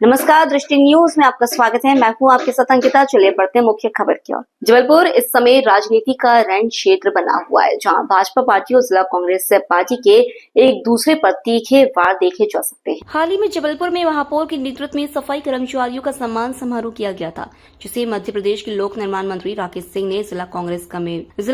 नमस्कार, दृष्टि न्यूज में आपका स्वागत है। मैं हूं आपके साथ अंकिता। चलिए बढ़ते हैं मुख्य खबर की ओर। जबलपुर इस समय राजनीति का रण क्षेत्र बना हुआ है, जहां भाजपा पार्टी और जिला कांग्रेस पार्टी के एक दूसरे पर तीखे वार देखे जा सकते हैं। हाल ही में जबलपुर में महापौर के नेतृत्व में सफाई कर्मचारियों का सम्मान समारोह किया गया था, जिसे मध्य प्रदेश के लोक निर्माण मंत्री राकेश सिंह ने जिला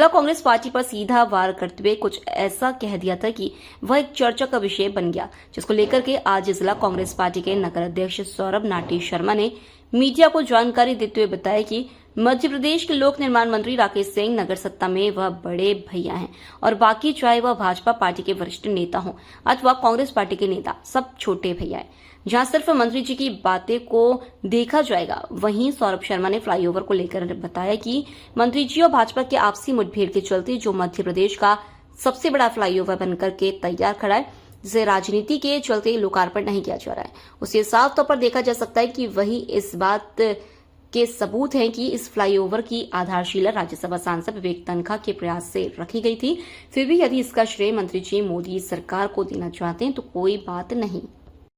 कांग्रेस पार्टी पर सीधा वार करते हुए कुछ ऐसा कह दिया था कि वह एक चर्चा का विषय बन गया, जिसको लेकर के आज जिला कांग्रेस पार्टी के नगर अध्यक्ष सौरभ नाटी शर्मा ने मीडिया को जानकारी देते हुए बताया कि मध्य प्रदेश के लोक निर्माण मंत्री राकेश सिंह नगर सत्ता में वह बड़े भैया हैं और बाकी चाहे वह भाजपा पार्टी के वरिष्ठ नेता हों अथवा कांग्रेस पार्टी के नेता, सब छोटे भैया हैं। जहां सिर्फ मंत्री जी की बातें को देखा जाएगा, वहीं सौरभ शर्मा ने फ्लाईओवर को लेकर बताया कि मंत्री जी और भाजपा के आपसी मुठभेड़ के चलते जो मध्य प्रदेश का सबसे बड़ा फ्लाईओवर बनकर के तैयार खड़ा है, जिसे राजनीति के चलते लोकार्पण नहीं किया जा रहा है, उसे साफ तौर पर देखा जा सकता है कि वही इस बात के सबूत हैं कि इस फ्लाईओवर की आधारशिला राज्यसभा सांसद विवेक तनखा के प्रयास से रखी गई थी। फिर भी यदि इसका श्रेय मंत्री जी मोदी सरकार को देना चाहते हैं तो कोई बात नहीं।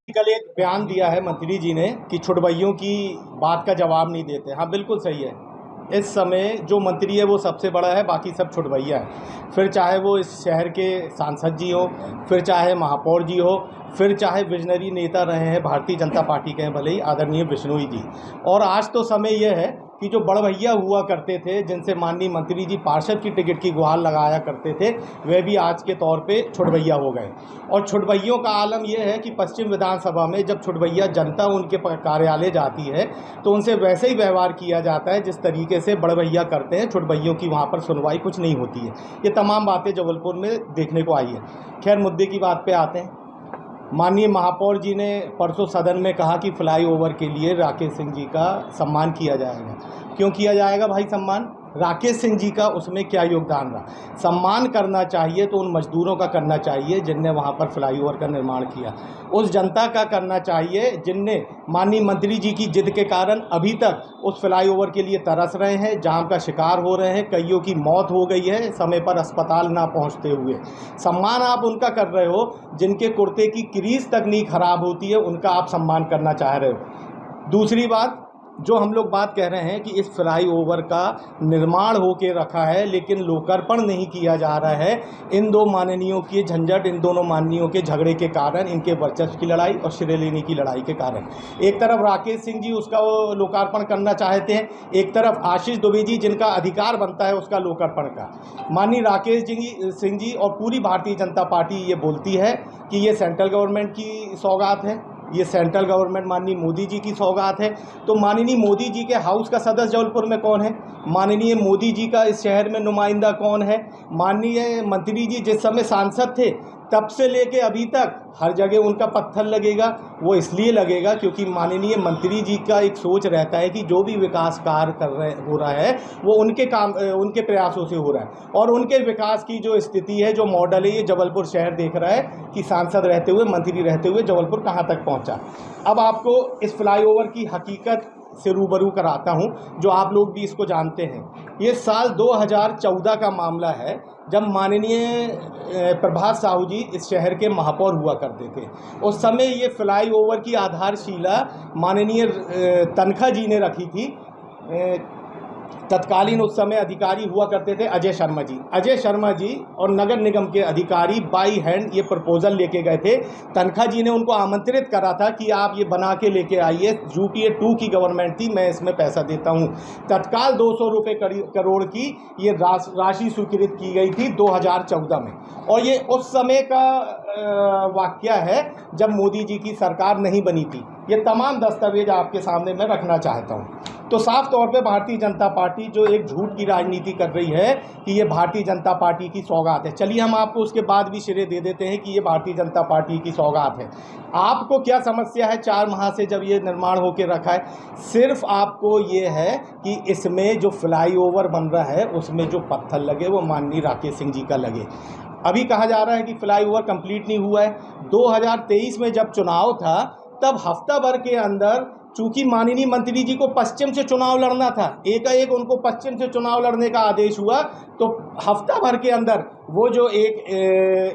कल एक बयान दिया है मंत्री जी ने कि छुटभइयों की बात का जवाब नहीं देते। हाँ, बिल्कुल सही है। इस समय जो मंत्री है वो सबसे बड़ा है, बाकी सब छुटभइया है। फिर चाहे वो इस शहर के सांसद जी हो, फिर चाहे महापौर जी हो, फिर चाहे विजनरी नेता रहे हैं भारतीय जनता पार्टी के हैं, भले ही आदरणीय बिश्नोई जी। और आज तो समय यह है कि जो बड़ भैया हुआ करते थे, जिनसे माननीय मंत्री जी पार्षद की टिकट की गुहार लगाया करते थे, वे भी आज के तौर पे छुटभइया हो गए। और छुटभइयों का आलम यह है कि पश्चिम विधानसभा में जब छुटभइया जनता उनके कार्यालय जाती है तो उनसे वैसे ही व्यवहार किया जाता है जिस तरीके से बड़ भैया करते हैं। छुटभइयों की वहाँ पर सुनवाई कुछ नहीं होती है। ये तमाम बातें जबलपुर में देखने को आई है। खैर, मुद्दे की बात पे आते हैं। माननीय महापौर जी ने परसों सदन में कहा कि फ्लाईओवर के लिए राकेश सिंह जी का सम्मान किया जाएगा। क्यों किया जाएगा भाई सम्मान? राकेश सिंह जी का उसमें क्या योगदान रहा? सम्मान करना चाहिए तो उन मजदूरों का करना चाहिए जिनने वहाँ पर फ्लाईओवर का निर्माण किया, उस जनता का करना चाहिए जिनने माननीय मंत्री जी की जिद के कारण अभी तक उस फ्लाईओवर के लिए तरस रहे हैं, जाम का शिकार हो रहे हैं, कईयों की मौत हो गई है समय पर अस्पताल ना पहुँचते हुए। सम्मान आप उनका कर रहे हो जिनके कुर्ते की क्रीज तक नहीं खराब होती है, उनका आप सम्मान करना चाह रहे हो। दूसरी बात, जो हम लोग बात कह रहे हैं कि इस फ्लाईओवर का निर्माण होके रखा है लेकिन लोकार्पण नहीं किया जा रहा है, इन दो माननीयों की झंझट, इन दोनों माननीयों के झगड़े के कारण, इनके वर्चस्व की लड़ाई और श्रेय लेने की लड़ाई के कारण एक तरफ राकेश सिंह जी उसका लोकार्पण करना चाहते हैं, एक तरफ आशीष दुबे जी जिनका अधिकार बनता है उसका लोकार्पण का। माननीय राकेश सिंह जी और पूरी भारतीय जनता पार्टी ये बोलती है कि ये सेंट्रल गवर्नमेंट की सौगात है, ये सेंट्रल गवर्नमेंट माननीय मोदी जी की सौगात है। तो माननीय मोदी जी के हाउस का सदस्य जबलपुर में कौन है? माननीय मोदी जी का इस शहर में नुमाइंदा कौन है? माननीय मंत्री जी जिस समय सांसद थे तब से लेके अभी तक हर जगह उनका पत्थर लगेगा। वो इसलिए लगेगा क्योंकि माननीय मंत्री जी का एक सोच रहता है कि जो भी विकास कार्य हो रहा है वो उनके प्रयासों से हो रहा है, और उनके विकास की जो स्थिति है, जो मॉडल है, ये जबलपुर शहर देख रहा है कि सांसद रहते हुए, मंत्री रहते हुए जबलपुर कहाँ तक पहुँचा। अब आपको इस फ्लाईओवर की हकीकत से रूबरू कराता हूं, जो आप लोग भी इसको जानते हैं। ये साल 2014 का मामला है, जब माननीय प्रभात साहू जी इस शहर के महापौर हुआ करते थे। उस समय ये फ्लाईओवर की आधारशिला माननीय तनखा जी ने रखी थी। तत्कालीन उस समय अधिकारी हुआ करते थे अजय शर्मा जी और नगर निगम के अधिकारी बाई हैंड ये प्रपोजल लेके गए थे। तनखा जी ने उनको आमंत्रित करा था कि आप ये बना के लेके आइए, यूपीए 2 की गवर्नमेंट थी, मैं इसमें पैसा देता हूँ। तत्काल 200 रुपये करोड़ की ये राशि स्वीकृत की गई थी 2014 में, और ये उस समय का वाकया है जब मोदी जी की सरकार नहीं बनी थी। ये तमाम दस्तावेज आपके सामने मैं रखना चाहता हूँ। तो साफ तौर पे भारतीय जनता पार्टी जो एक झूठ की राजनीति कर रही है कि ये भारतीय जनता पार्टी की सौगात है। चलिए, हम आपको उसके बाद भी श्रेय दे देते हैं कि ये भारतीय जनता पार्टी की सौगात है। आपको क्या समस्या है 4 माह से जब ये निर्माण होके रखा है? सिर्फ आपको ये है कि इसमें जो फ्लाईओवर बन रहा है उसमें जो पत्थर लगे वो माननीय राकेश सिंह जी का लगे। अभी कहा जा रहा है कि फ्लाईओवर कंप्लीट नहीं हुआ है। 2023 में जब चुनाव था तब हफ्ता भर के अंदर चूंकि माननीय मंत्री जी को पश्चिम से चुनाव लड़ना था, एकाएक उनको पश्चिम से चुनाव लड़ने का आदेश हुआ, तो हफ्ता भर के अंदर वो जो एक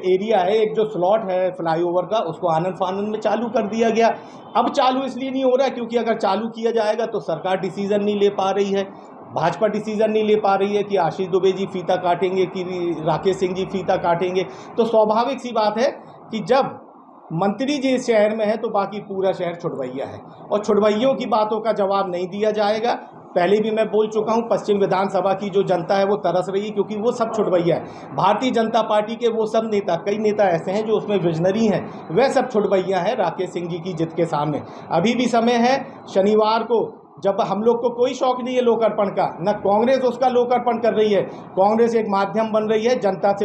एरिया है, एक जो स्लॉट है फ्लाईओवर का, उसको आनंद फानंद में चालू कर दिया गया। अब चालू इसलिए नहीं हो रहा है क्योंकि अगर चालू किया जाएगा तो सरकार डिसीजन नहीं ले पा रही है, भाजपा डिसीजन नहीं ले पा रही है कि आशीष दुबे जी फीता काटेंगे कि राकेश सिंह जी फीता काटेंगे। तो स्वाभाविक सी बात है कि जब मंत्री जी इस शहर में है तो बाकी पूरा शहर छुड़वैया है, और छुड़वैयों की बातों का जवाब नहीं दिया जाएगा। पहले भी मैं बोल चुका हूं, पश्चिम विधानसभा की जो जनता है वो तरस रही है क्योंकि वो सब छुड़वैया है। भारतीय जनता पार्टी के वो सब नेता, कई नेता ऐसे हैं जो उसमें विजनरी हैं, वह सब छुड़वैया हैं राकेश सिंह जी की जित के सामने। अभी भी समय है, शनिवार को, जब हम लोग को कोई शौक नहीं है लोकार्पण का, न कांग्रेस उसका लोकार्पण कर रही है, कांग्रेस एक माध्यम बन रही है जनता से